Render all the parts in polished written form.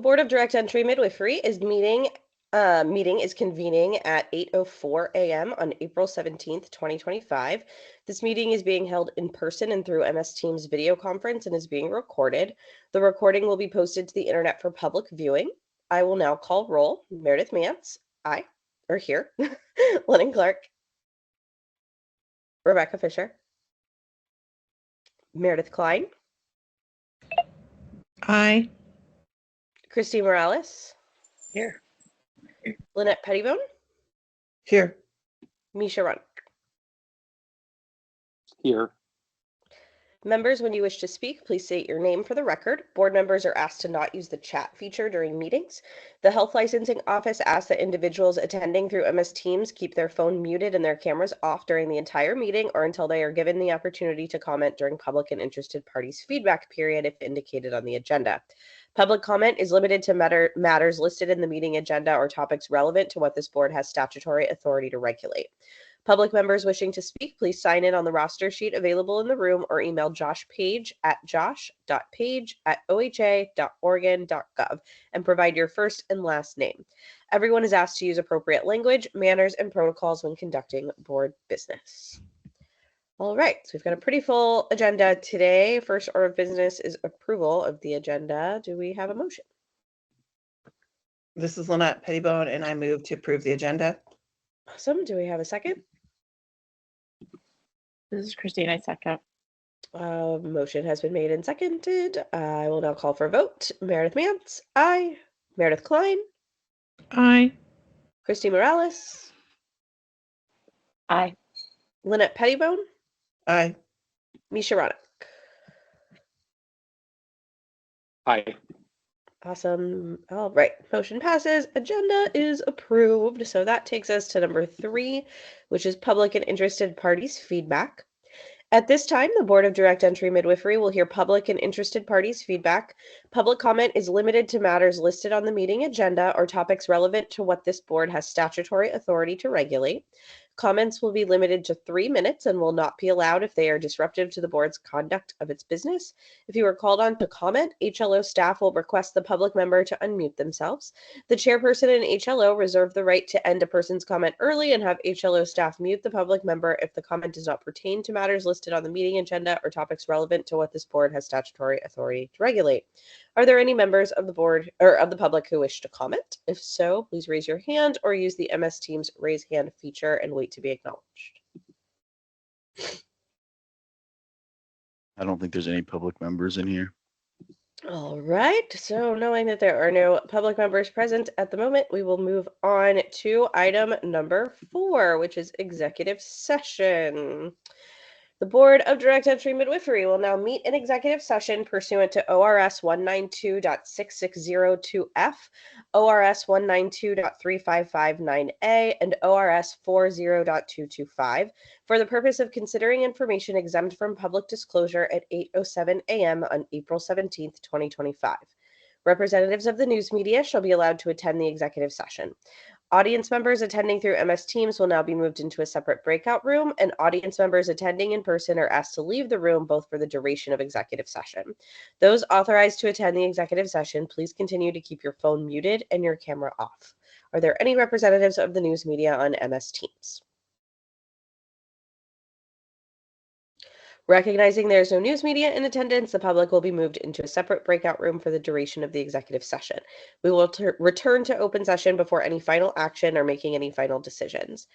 Board of Direct Entry Midwifery is meeting is convening at 8:04 a.m. on April 17th, 2025. This meeting is being held in person and through MS Teams video conference and is being recorded. The recording will be posted to the internet for public viewing. I will now call roll. Meredith Mance, aye, or here. Lennon Clark. Rebecca Fisher. Meredith Klein. Aye. Christy Morales. Here. Lynette Pettibone. Here. Misha Runk. Here. Members, when you wish to speak, please state your name for the record. Board members are asked to not use the chat feature during meetings. The Health Licensing Office asks that individuals attending through MS Teams keep their phone muted and their cameras off during the entire meeting or until they are given the opportunity to comment during public and interested parties' feedback period if indicated on the agenda. Public comment is limited to matters listed in the meeting agenda or topics relevant to what this board has statutory authority to regulate. Public members wishing to speak, please sign in on the roster sheet available in the room or email Josh Page at josh.page@oha.oregon.gov and provide your first and last name. Everyone is asked to use appropriate language, manners, and protocols when conducting board business. All right, so we've got a pretty full agenda today. First order of business is approval of the agenda. Do we have a motion? This is Lynette Pettibone, and I move to approve the agenda. Awesome. Do we have a second? This is Christine. I second. Motion has been made and seconded. I will now call for a vote. Meredith Mance, aye. Meredith Klein. Aye. Christy Morales. Aye. Lynette Pettibone. Aye. Misha Runk. Aye. Awesome. All right. Motion passes. Agenda is approved. So that takes us to number 3, which is public and interested parties' feedback. At this time, the Board of Direct Entry Midwifery will hear public and interested parties' feedback. Public comment is limited to matters listed on the meeting agenda or topics relevant to what this board has statutory authority to regulate. Comments will be limited to 3 minutes and will not be allowed if they are disruptive to the board's conduct of its business. If you are called on to comment, HLO staff will request the public member to unmute themselves. The chairperson and HLO reserve the right to end a person's comment early and have HLO staff mute the public member if the comment does not pertain to matters listed on the meeting agenda or topics relevant to what this board has statutory authority to regulate. Are there any members of the board or of the public who wish to comment? If so, please raise your hand or use the MS Teams raise hand feature and wait to be acknowledged. I don't think there's any public members in here. All right, so knowing that there are no public members present at the moment, we will move on to item number 4, which is executive session. The Board of Direct Entry Midwifery will now meet in executive session pursuant to ORS 192.6602F, ORS 192.3559A, and ORS 40.225 for the purpose of considering information exempt from public disclosure at 8:07 a.m. on April 17th, 2025. Representatives of the news media shall be allowed to attend the executive session. Audience members attending through MS Teams will now be moved into a separate breakout room, and audience members attending in person are asked to leave the room both for the duration of executive session. Those authorized to attend the executive session, please continue to keep your phone muted and your camera off. Are there any representatives of the news media on MS Teams? Recognizing there is no news media in attendance, the public will be moved into a separate breakout room for the duration of the executive session. We will return to open session before any final action or making any final decisions.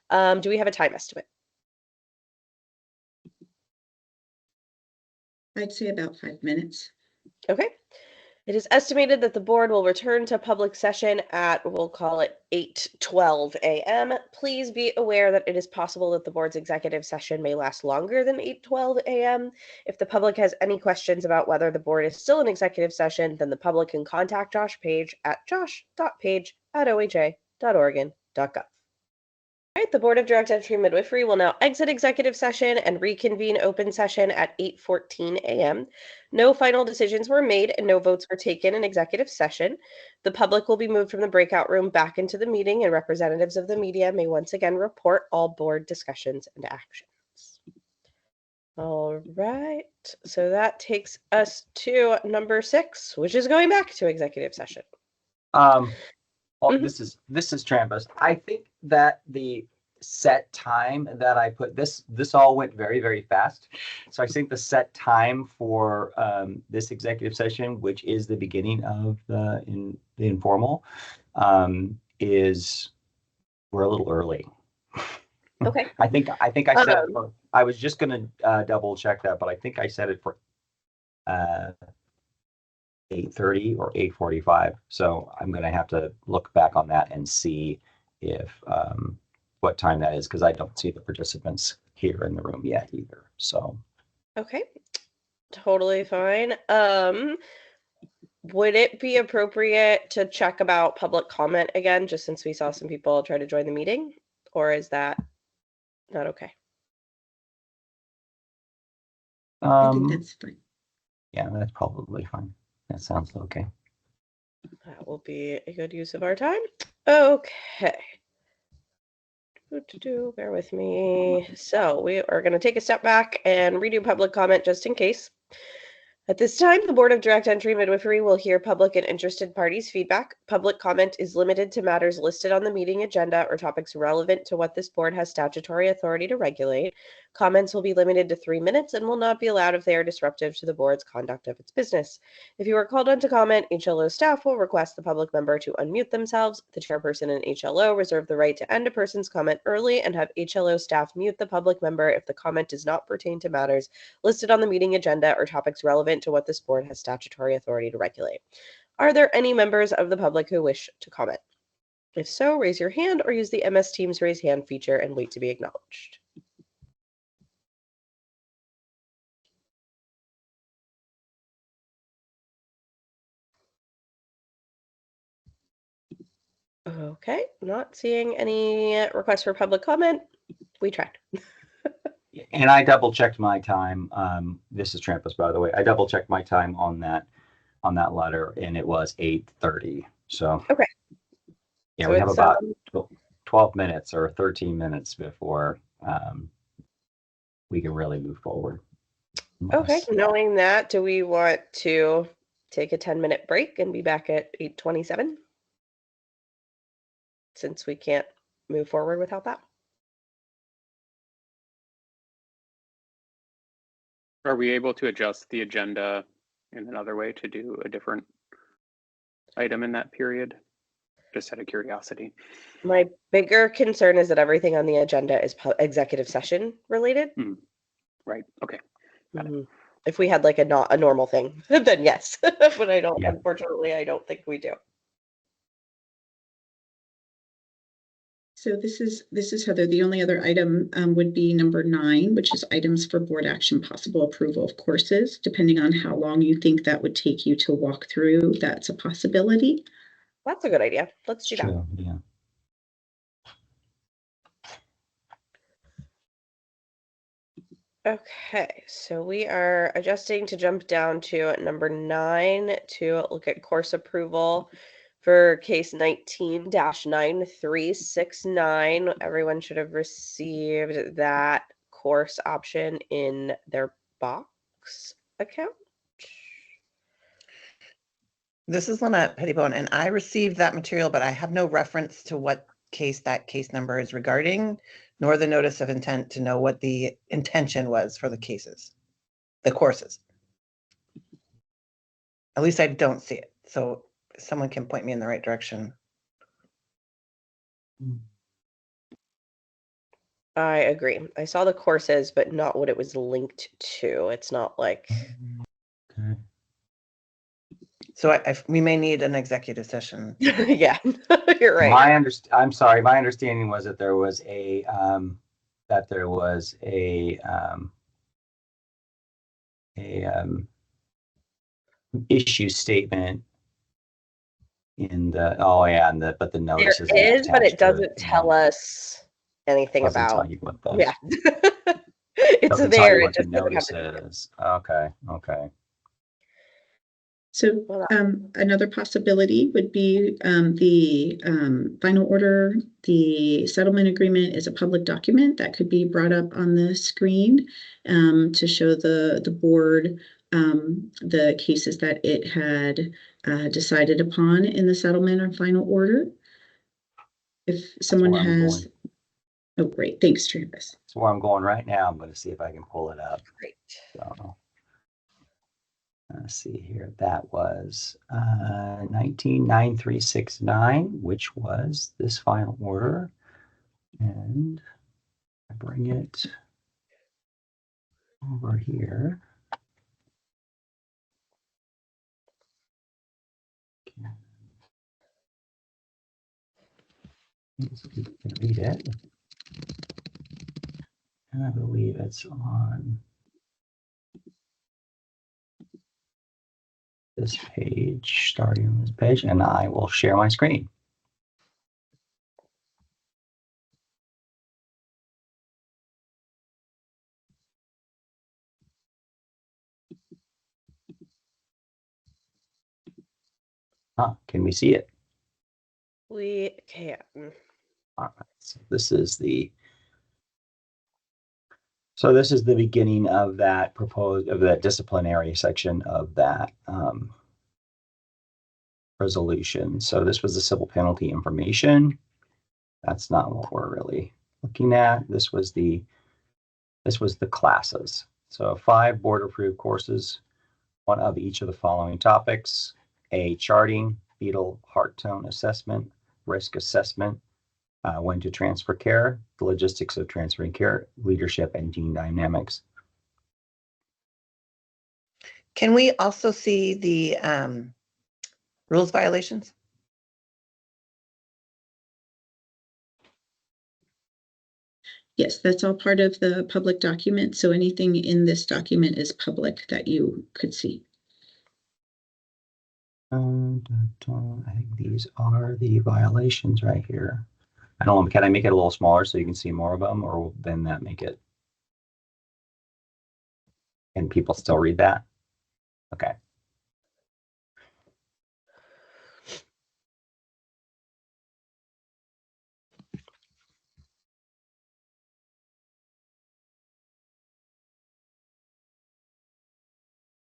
Do we have a time estimate? I'd say about 5 minutes. Okay. It is estimated that the board will return to public session at, we'll call it 8:12 a.m. Please be aware that it is possible that the board's executive session may last longer than 8:12 a.m. If the public has any questions about whether the board is still in executive session, then the public can contact Josh Page at josh.page@oha.oregon.gov. All right, the Board of Direct Entry Midwifery will now exit executive session and reconvene open session at 8:14 a.m. No final decisions were made and no votes were taken in executive session. The public will be moved from the breakout room back into the meeting, and representatives of the media may once again report all board discussions and actions. All right. So that takes us to number 6, which is going back to executive session. Well, Mhm. this is Trampus. I think that the set time that I put this all went very, very fast. So I think the set time for this executive session, which is the beginning of the informal, is we're a little early. Okay. I think I said it for, I was just gonna double check that, but I think I said it for 8:30 or 8:45. So I'm gonna have to look back on that and see if what time that is, because I don't see the participants here in the room yet either. So Okay. Totally fine. Would it be appropriate to check about public comment again, just since we saw some people try to join the meeting? Or is that not okay? I think that's fine. yeah, that's probably fine. That sounds okay. That will be a good use of our time. Okay. Bear with me. So we are going to take a step back and redo public comment just in case. At this time, the Board of Direct Entry Midwifery will hear public and interested parties' feedback. Public comment is limited to matters listed on the meeting agenda or topics relevant to what this board has statutory authority to regulate. Comments will be limited to 3 minutes and will not be allowed if they are disruptive to the board's conduct of its business. If you are called on to comment, HLO staff will request the public member to unmute themselves. The chairperson and HLO reserve the right to end a person's comment early and have HLO staff mute the public member if the comment does not pertain to matters listed on the meeting agenda or topics relevant to what this board has statutory authority to regulate. Are there any members of the public who wish to comment? If so, raise your hand or use the MS Teams raise hand feature and wait to be acknowledged. Okay, not seeing any requests for public comment. We tried. And I double checked my time. This is Trampus, by the way. I double checked my time on that letter, and it was 8:30. So Okay. yeah, So we have it's, about 12 minutes or 13 minutes before we can really move forward. Okay, knowing that, do we want to take a 10-minute break and be back at 8:27? Since we can't move forward without that. Are we able to adjust the agenda in another way to do a different item in that period? Just out of curiosity. My bigger concern is that everything on the agenda is executive session related. Right. Okay. Got it. If we had like a normal thing, then yes. But I don't. Yeah. Unfortunately, I don't think we do. So this is Heather. The only other item would be number 9, which is items for board action, possible approval of courses. Depending on how long you think that would take you to walk through, that's a possibility. That's a good idea. Let's do that. True, yeah. Okay, so we are adjusting to jump down to number 9 to look at course approval for case 19-9369. Everyone should have received that course option in their box account. This is Lynette Pettibone, and I received that material, but I have no reference to what case that case number is regarding, nor the notice of intent to know what the intention was for the courses. At least I don't see it. So someone can point me in the right direction. I agree. I saw the courses, but not what it was linked to. It's not like. Okay. So we may need an executive session. Yeah, you're right. I'm sorry. My understanding was that there was a issue statement in the but the notice There is, but it doesn't tell us anything Doesn't about. tell you what the, Yeah, it's doesn't tell you there. It what the just doesn't have notice the. is. Okay. So Well, another possibility would be the final order. The settlement agreement is a public document that could be brought up on the screen to show the board the cases that it had decided upon in the settlement or final order. If someone where I'm has, going. oh, great, thanks, Travis. That's where I'm going right now. I'm going to see if I can pull it up. great. So, let's see here. That was 199369, which was this final order. And I bring it over here. So you can read it. And I believe it's on this page, starting on this page, and I will share my screen. Can we see it? We can. All right. So this is the beginning of that disciplinary section of that resolution. So this was the civil penalty information. That's not what we're really looking at. This was the classes. So 5 board approved courses, 1 of each of the following topics: A, charting, fetal heart tone assessment, risk assessment, when to transfer care, the logistics of transferring care, leadership, and team dynamics. Can we also see the rules violations? Yes, that's all part of the public document. So anything in this document is public that you could see. I think these are the violations right here. I don't know, can I make it a little smaller so you can see more of them, or will then that make it? Can people still read that? Okay.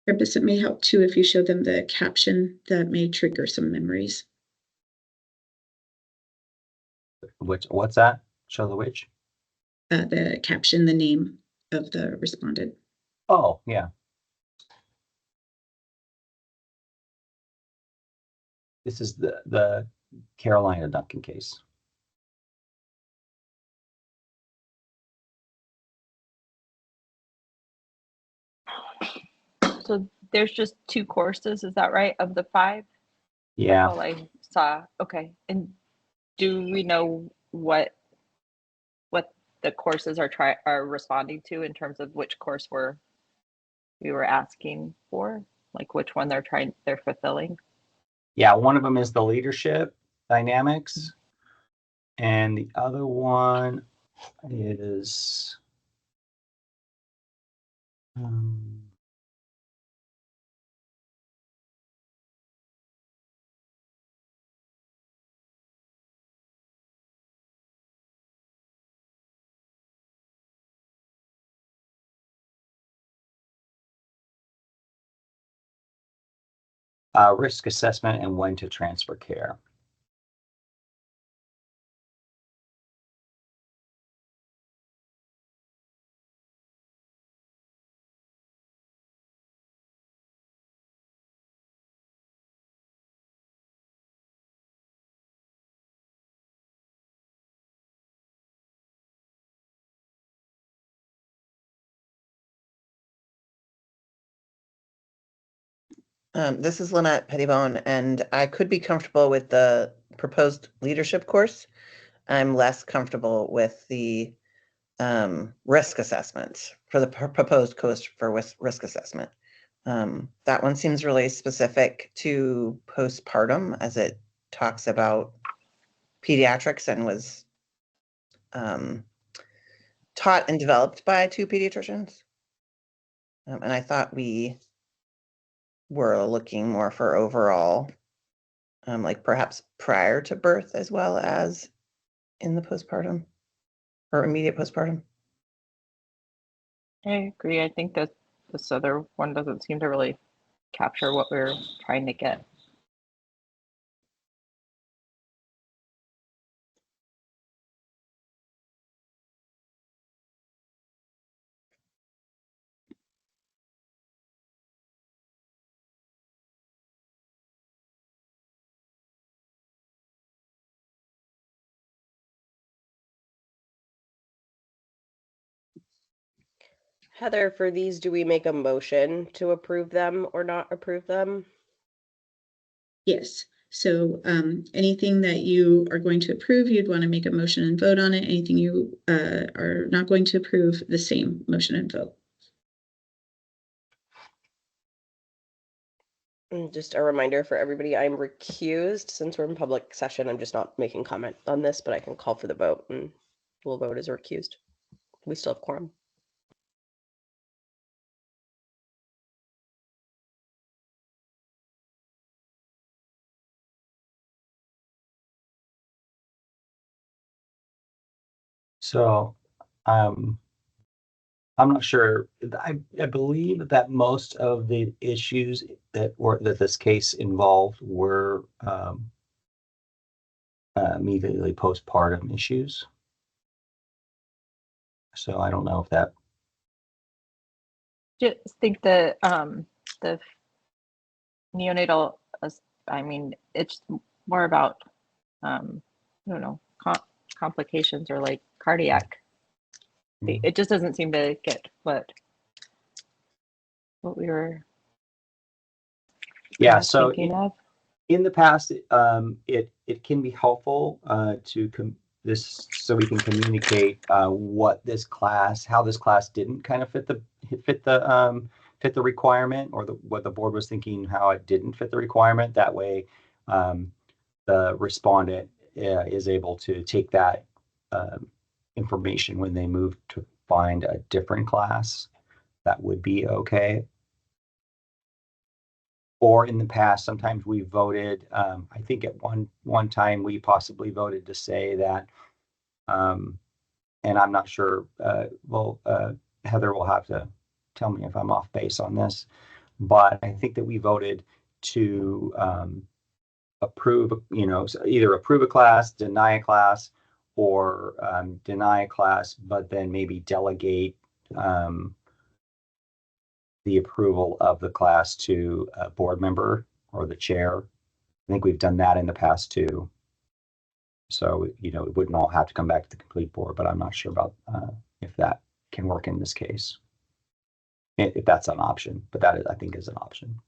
Purpose, it may help too if you show them the caption that may trigger some memories. What's that? Show the which? The caption, the name of the respondent. Oh, yeah. This is the Carolina Duncan case. So there's just 2 courses, is that right, of the 5? Yeah. All I saw. Okay. And do we know what the courses are responding to in terms of which course we were asking for? Like which one they're fulfilling? Yeah, one of them is the leadership dynamics, and the other one is risk assessment and when to transfer care. This is Lynette Pettibone, and I could be comfortable with the proposed leadership course. I'm less comfortable with the risk assessment for the proposed course for risk assessment. That one seems really specific to postpartum, as it talks about pediatrics and was taught and developed by 2 pediatricians. And I thought we we're looking more for overall, like perhaps prior to birth as well as in the postpartum or immediate postpartum. I agree. I think that this other one doesn't seem to really capture what we're trying to get. Heather, for these, do we make a motion to approve them or not approve them? Yes. So anything that you are going to approve, you'd want to make a motion and vote on it. Anything you are not going to approve, the same motion and vote. And just a reminder for everybody, I'm recused since we're in public session. I'm just not making comment on this, but I can call for the vote and we'll vote as recused. We still have quorum. So, I'm not sure. I believe that most of the issues that this case involved were immediately postpartum issues. So I don't know if that. Just think the neonatal, I mean, it's more about, I don't know, complications or like cardiac. It just doesn't seem to get what we were So thinking of. in the past, it can be helpful to this so we can communicate how this class didn't kind of fit the requirement, or what the board was thinking, how it didn't fit the requirement. That way, the respondent is able to take that information when they move to find a different class that would be okay. Or in the past, sometimes we voted, I think at one time we possibly voted to say that, and I'm not sure, Heather will have to tell me if I'm off base on this, but I think that we voted to approve, either approve a class, deny a class, or deny a class, but then maybe delegate the approval of the class to a board member or the chair. I think we've done that in the past too. So, it wouldn't all have to come back to the complete board, but I'm not sure about if that can work in this case. If that's an option, but that is, I think, is an option.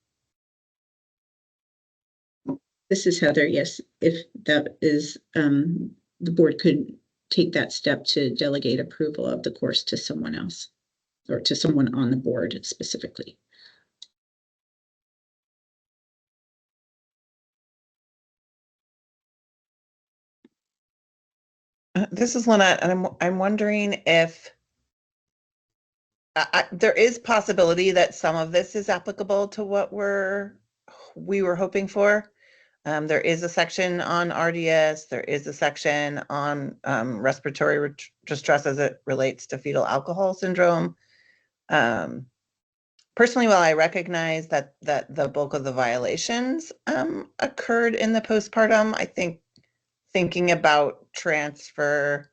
This is Heather. Yes, if that is, the board could take that step to delegate approval of the course to someone else, or to someone on the board specifically. This is Lynette, and I'm wondering if there is possibility that some of this is applicable to what we were hoping for. There is a section on RDS. There is a section on respiratory distress as it relates to fetal alcohol syndrome. Personally, while I recognize that the bulk of the violations occurred in the postpartum, I think thinking about transfer,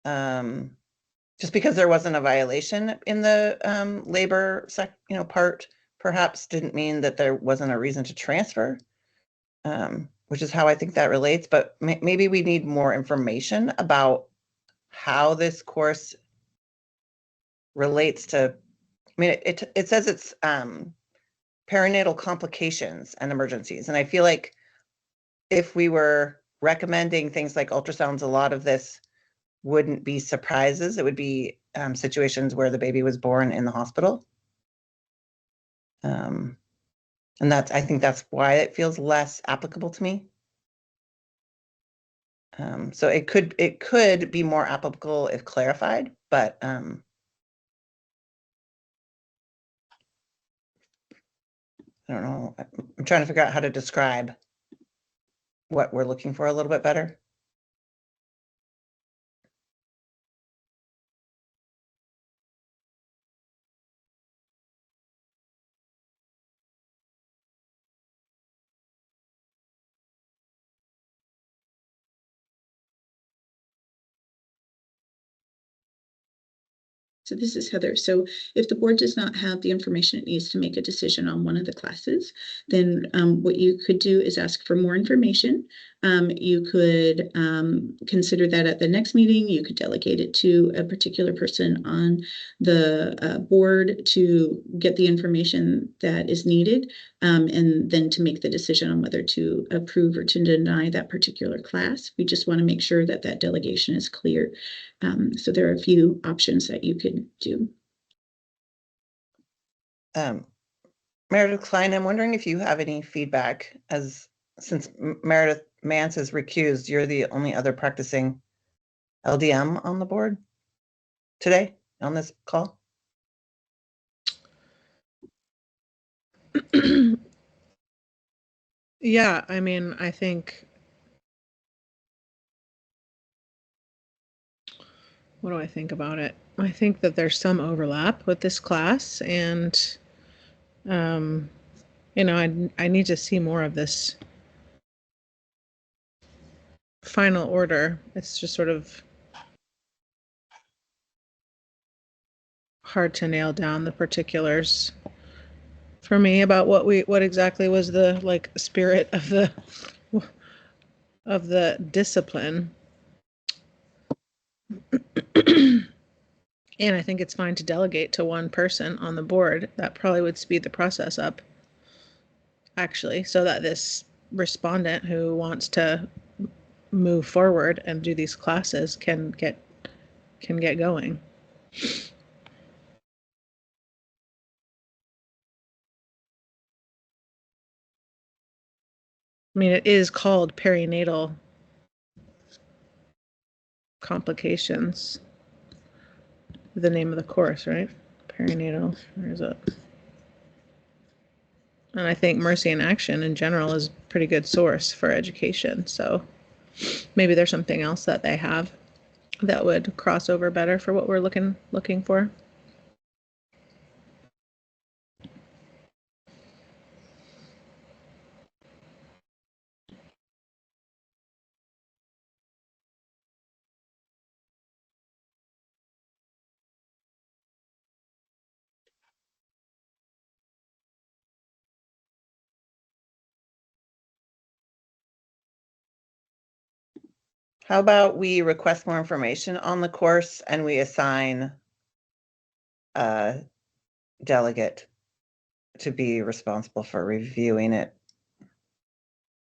just because there wasn't a violation in the labor part, perhaps didn't mean that there wasn't a reason to transfer, which is how I think that relates. But maybe we need more information about how this course relates to. I mean, it says it's perinatal complications and emergencies, and I feel like if we were recommending things like ultrasounds, a lot of this wouldn't be surprises. It would be situations where the baby was born in the hospital. And I think that's why it feels less applicable to me. So it could be more applicable if clarified, but I don't know. I'm trying to figure out how to describe what we're looking for a little bit better. So this is Heather. So if the board does not have the information it needs to make a decision on one of the classes, then what you could do is ask for more information. You could consider that at the next meeting. You could delegate it to a particular person on the board to get the information that is needed, and then to make the decision on whether to approve or to deny that particular class. We just want to make sure that that delegation is clear. So there are a few options that you could do. Meredith Klein, I'm wondering if you have any feedback, as since Meredith Mance is recused, you're the only other practicing LDM on the board today on this call. Yeah, I mean, I think, what do I think about it? I think that there's some overlap with this class, and you know, I need to see more of this final order. It's just sort of hard to nail down the particulars for me about what exactly was the like spirit of the discipline. And I think it's fine to delegate to one person on the board. That probably would speed the process up, actually, so that this respondent who wants to move forward and do these classes can get going. I mean, it is called perinatal complications, the name of the course, right? Perinatal, where is it? And I think Mercy in Action in general is a pretty good source for education. So maybe there's something else that they have that would cross over better for what we're looking for. How about we request more information on the course and we assign a delegate to be responsible for reviewing it?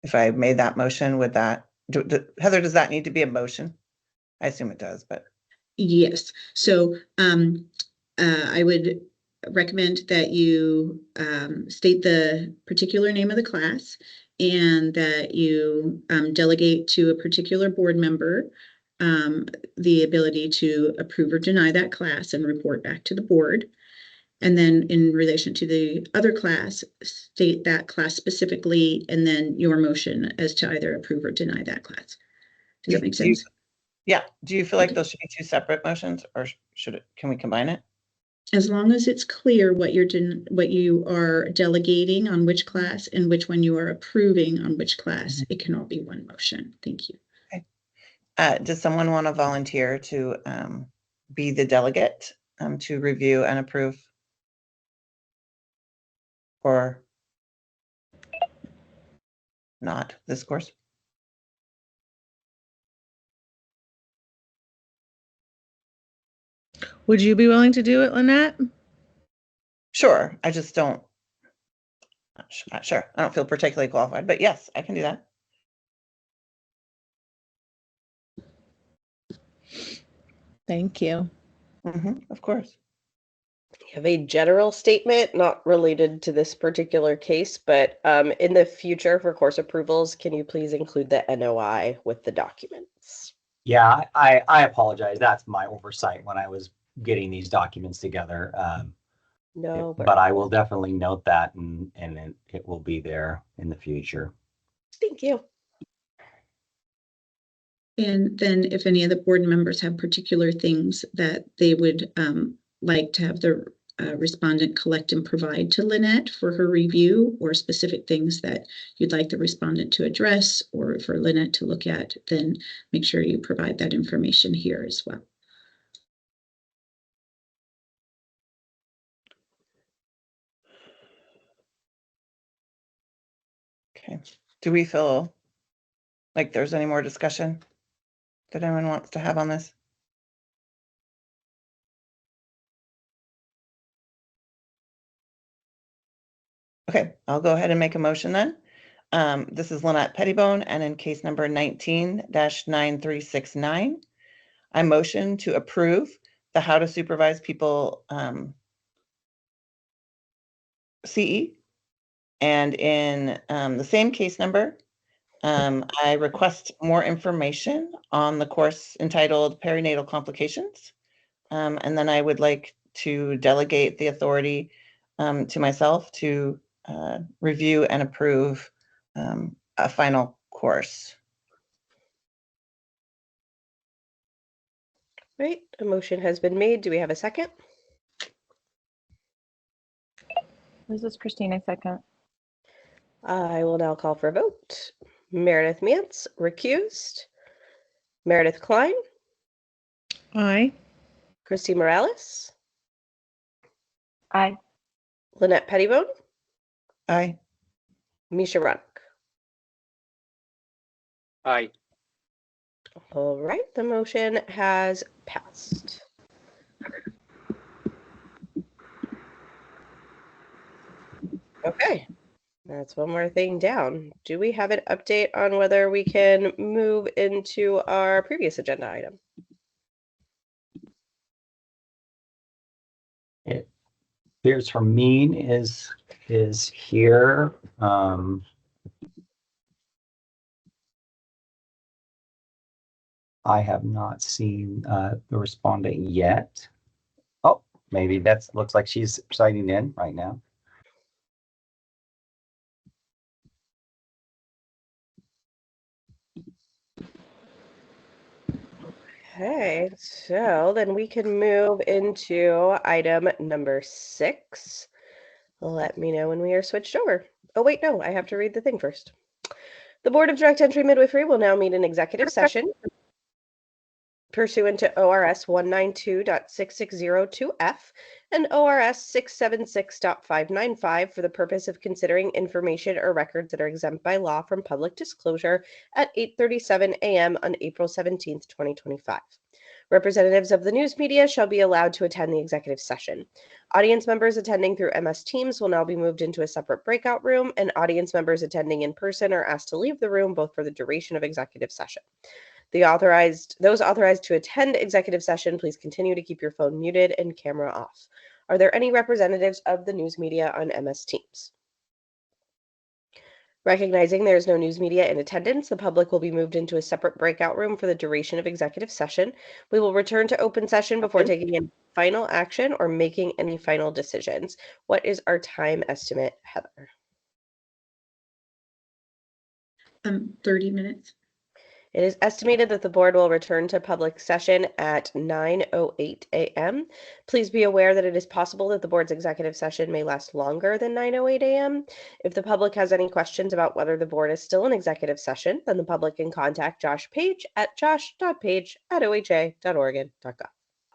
If I made that motion, would that, Heather, does that need to be a motion? I assume it does, but. Yes. So I would recommend that you state the particular name of the class and that you delegate to a particular board member the ability to approve or deny that class and report back to the board. And then in relation to the other class, state that class specifically, and then your motion as to either approve or deny that class. Does that make sense? Yeah. Do you feel like those should be two separate motions, or can we combine it? As long as it's clear what you are delegating on which class and which one you are approving on which class, it can all be one motion. Thank you. Okay. Does someone want to volunteer to be the delegate to review and approve? Or not this course? Would you be willing to do it, Lynette? Sure. I just don't. Not sure. I don't feel particularly qualified, but yes, I can do that. Thank you. Of course. You have a general statement not related to this particular case, but in the future for course approvals, can you please include the NOI with the documents? Yeah, I apologize. That's my oversight when I was getting these documents together. No, But I will definitely note that and it will be there in the future. thank you. And then if any of the board members have particular things that they would like to have the respondent collect and provide to Lynette for her review, or specific things that you'd like the respondent to address or for Lynette to look at, then make sure you provide that information here as well. Okay. Do we feel like there's any more discussion that anyone wants to have on this? Okay, I'll go ahead and make a motion then. This is Lynette Pettibone, and in case number 19-9369, I motion to approve the How to Supervise People CE. And in the same case number, I request more information on the course entitled Perinatal Complications. And then I would like to delegate the authority to myself to review and approve a final course. Right, a motion has been made. Do we have a second? This is Christine, I second. I will now call for a vote. Meredith Mantz, recused. Meredith Klein, Aye. Christy Morales, Aye. Lynette Pettibone, Aye. Misha Runik. Aye. All right, the motion has passed. Okay, that's one more thing down. Do we have an update on whether we can move into our previous agenda item? It appears Hermine is here. I have not seen the respondent yet. Oh, maybe that's looks like she's signing in right now. Okay, so then we can move into item number 6. Let me know when we are switched over. Oh, wait, no, I have to read the thing first. The Board of Direct Entry Midwifery will now meet in executive session pursuant to ORS 192.6602F and ORS 676.595 for the purpose of considering information or records that are exempt by law from public disclosure at 8:37 a.m. on April 17th, 2025. Representatives of the news media shall be allowed to attend the executive session. Audience members attending through MS Teams will now be moved into a separate breakout room, and audience members attending in person are asked to leave the room both for the duration of executive session. Those authorized to attend executive session, please continue to keep your phone muted and camera off. Are there any representatives of the news media on MS Teams? Recognizing there is no news media in attendance, the public will be moved into a separate breakout room for the duration of executive session. We will return to open session before taking any final action or making any final decisions. What is our time estimate, Heather? 30 minutes. It is estimated that the board will return to public session at 9:08 a.m. Please be aware that it is possible that the board's executive session may last longer than 9:08 a.m. If the public has any questions about whether the board is still in executive session, then the public can contact Josh Page at josh.page@oha.oregon.gov.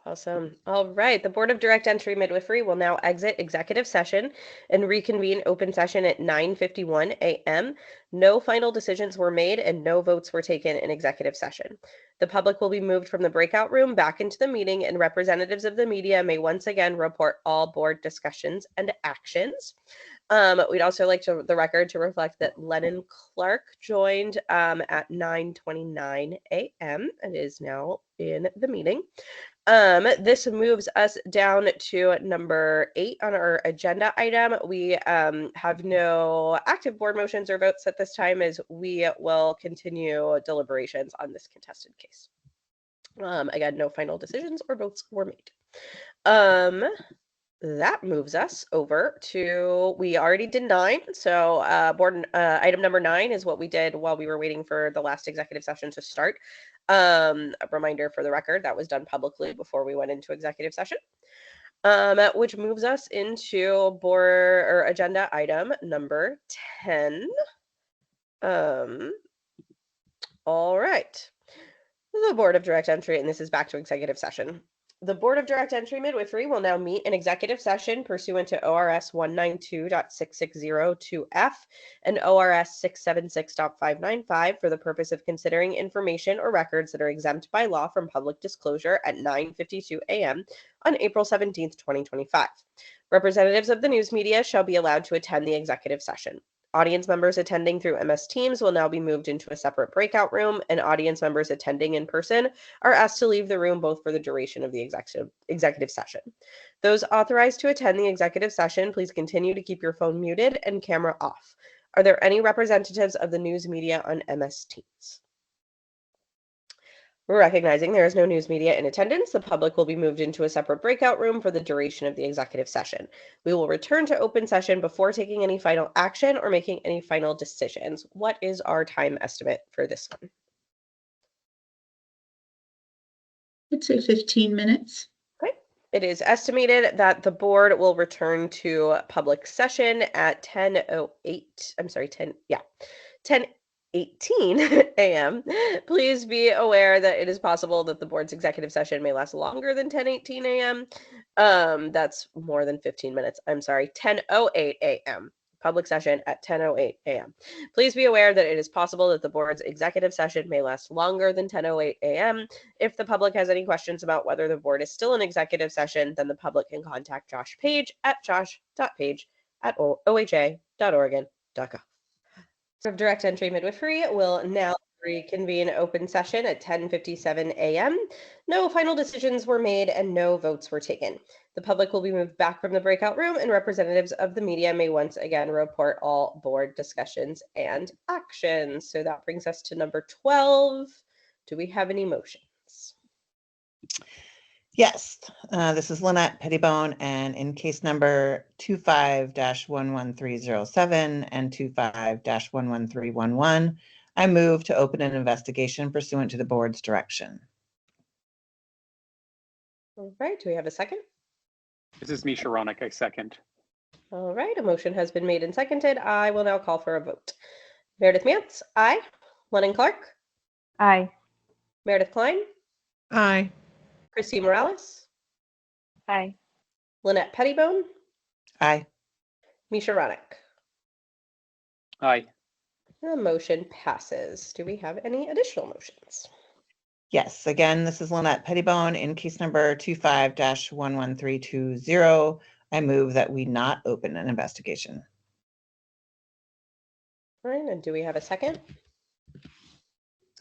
Awesome. All right. The Board of Direct Entry Midwifery will now exit executive session and reconvene open session at 9:51 a.m. No final decisions were made and no votes were taken in executive session. The public will be moved from the breakout room back into the meeting, and representatives of the media may once again report all board discussions and actions. We'd also like the record to reflect that Lennon Clark joined at 9:29 a.m. and is now in the meeting. This moves us down to number 8 on our agenda item. We have no active board motions or votes at this time, as we will continue deliberations on this contested case. Again, no final decisions or votes were made. that moves us over to, we already did 9. So item number 9 is what we did while we were waiting for the last executive session to start. A reminder for the record, that was done publicly before we went into executive session. Which moves us into board or agenda item number 10. All right. The Board of Direct Entry, and this is back to executive session. The Board of Direct Entry Midwifery will now meet in executive session pursuant to ORS 192.6602F and ORS 676.595 for the purpose of considering information or records that are exempt by law from public disclosure at 9:52 a.m. on April 17th, 2025. Representatives of the news media shall be allowed to attend the executive session. Audience members attending through MS Teams will now be moved into a separate breakout room, and audience members attending in person are asked to leave the room both for the duration of the executive session. Those authorized to attend the executive session, please continue to keep your phone muted and camera off. Are there any representatives of the news media on MS Teams? Recognizing there is no news media in attendance, the public will be moved into a separate breakout room for the duration of the executive session. We will return to open session before taking any final action or making any final decisions. What is our time estimate for this one? I'd say 15 minutes. Okay. It is estimated that the board will return to public session at 10:08. I'm sorry, 10:18 a.m. Please be aware that it is possible that the board's executive session may last longer than 10:18 a.m. That's more than 15 minutes. I'm sorry, 10:08 a.m. Public session at 10:08 a.m. Please be aware that it is possible that the board's executive session may last longer than 10:08 a.m. If the public has any questions about whether the board is still in executive session, then the public can contact Josh Page at josh.page@oha.oregon.gov. Of Direct Entry Midwifery will now reconvene open session at 10:57 a.m. No final decisions were made and no votes were taken. The public will be moved back from the breakout room, and representatives of the media may once again report all board discussions and actions. So that brings us to number 12. Do we have any motions? Yes, this is Lynette Pettibone, and in case number 25-11307 and 25-11311, I move to open an investigation pursuant to the board's direction. All right, do we have a second? This is Misha Ronick, I second. All right, a motion has been made and seconded. I will now call for a vote. Meredith Mantz, aye. Lennon Clark, Aye. Meredith Klein, Aye. Christy Morales, Aye. Lynette Pettibone, Aye. Misha Ronick. Aye. The motion passes. Do we have any additional motions? Yes, again, this is Lynette Pettibone. In case number 25-11320, I move that we not open an investigation. All right, and do we have a second?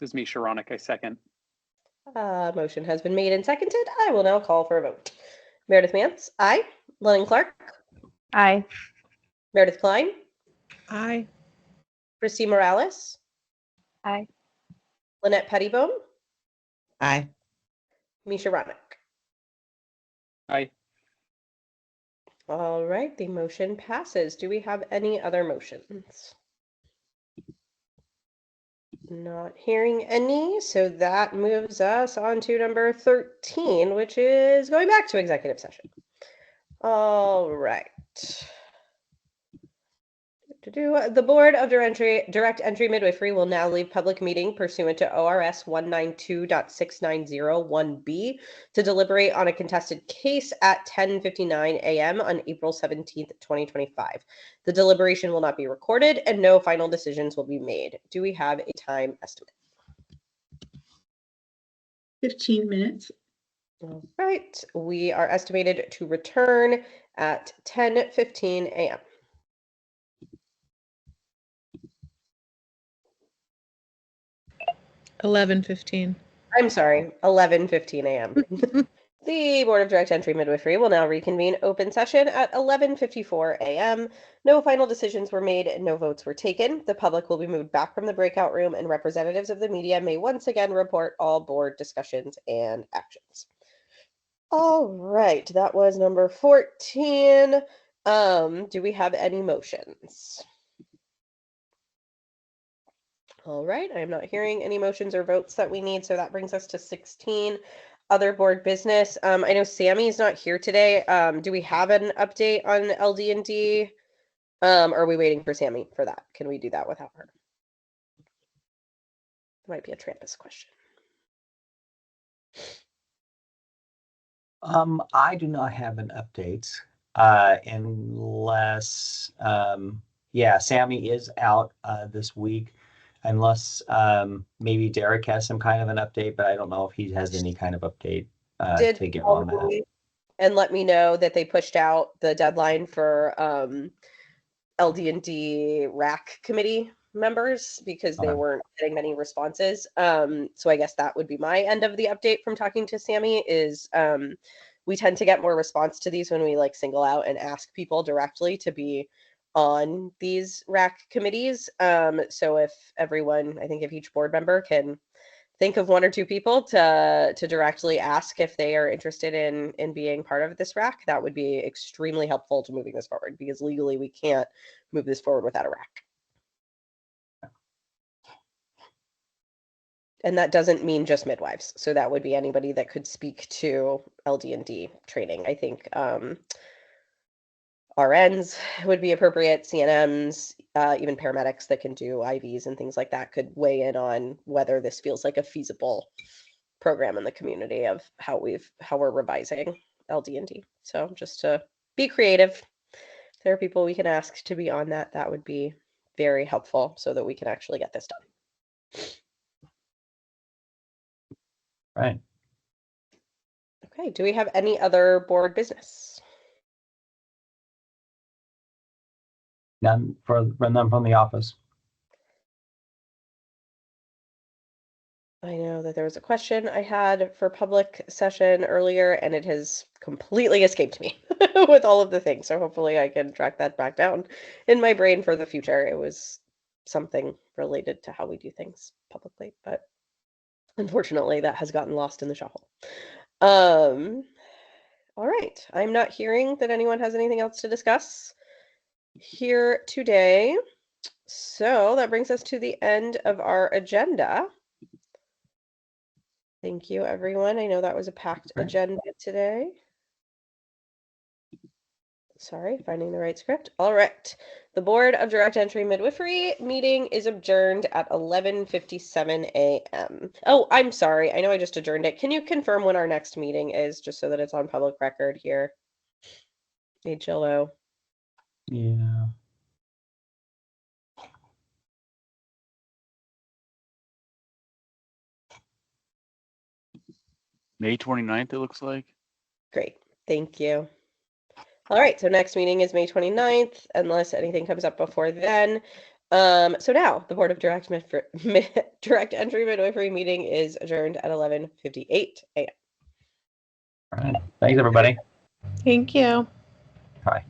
This is Misha Ronick, I second. Motion has been made and seconded. I will now call for a vote. Meredith Mantz, aye. Lennon Clark, Aye. Meredith Klein, Aye. Christy Morales, Aye. Lynette Pettibone, Aye. Misha Ronick. Aye. All right, the motion passes. Do we have any other motions? Not hearing any, so that moves us on to number 13, which is going back to executive session. All right. The Board of Direct Entry Midwifery will now leave public meeting pursuant to ORS 192.6901B to deliberate on a contested case at 10:59 a.m. on April 17th, 2025. The deliberation will not be recorded and no final decisions will be made. Do we have a time estimate? 15 minutes. All right, we are estimated to return at 10:15 a.m. 11:15. I'm sorry, 11:15 a.m. The Board of Direct Entry Midwifery will now reconvene open session at 11:54 a.m. No final decisions were made and no votes were taken. The public will be moved back from the breakout room, and representatives of the media may once again report all board discussions and actions. All right, that was number 14. Do we have any motions? All right, I'm not hearing any motions or votes that we need, so that brings us to 16, other board business. I know Sammy's not here today. Do we have an update on LD&D? Or are we waiting for Sammy for that? Can we do that without her? Might be a Trampus question. I do not have an update, unless, yeah, Sammy is out, this week, unless, maybe Derek has some kind of an update, but I don't know if he has any kind of update, Did to give on that. and let me know that they pushed out the deadline for LD&D RAC committee members because they Okay. weren't getting many responses. So I guess that would be my end of the update from talking to Sammy is we tend to get more response to these when we like single out and ask people directly to be on these RAC committees. So if everyone, I think if each board member can think of one or two people to directly ask if they are interested in being part of this RAC, that would be extremely helpful to moving this forward because legally we can't move this forward without a RAC. And that doesn't mean just midwives. So that would be anybody that could speak to LD&D training. I think RNs would be appropriate, CNMs, even paramedics that can do IVs and things like that could weigh in on whether this feels like a feasible program in the community of how we're revising LD&D. So just to be creative, if there are people we can ask to be on that, that would be very helpful so that we can actually get this done. Right. Okay, do we have any other board business? None from the office. I know that there was a question I had for public session earlier, and it has completely escaped me with all of the things. So hopefully I can track that back down in my brain for the future. It was something related to how we do things publicly, but unfortunately that has gotten lost in the shuffle. All right, I'm not hearing that anyone has anything else to discuss here today. So that brings us to the end of our agenda. Thank you, everyone. I know that was a packed agenda today. Sorry, finding the right script. All right. The Board of Direct Entry Midwifery meeting is adjourned at 11:57 a.m. Oh, I'm sorry. I know I just adjourned it. Can you confirm when our next meeting is, just so that it's on public record here? HLO. Yeah. May 29th, it looks like. Great. Thank you. All right. So next meeting is May 29th, unless anything comes up before then. So now the Board of Direct Entry Midwifery meeting is adjourned at 11:58 a.m. All right. Thanks, everybody. Thank you. Bye.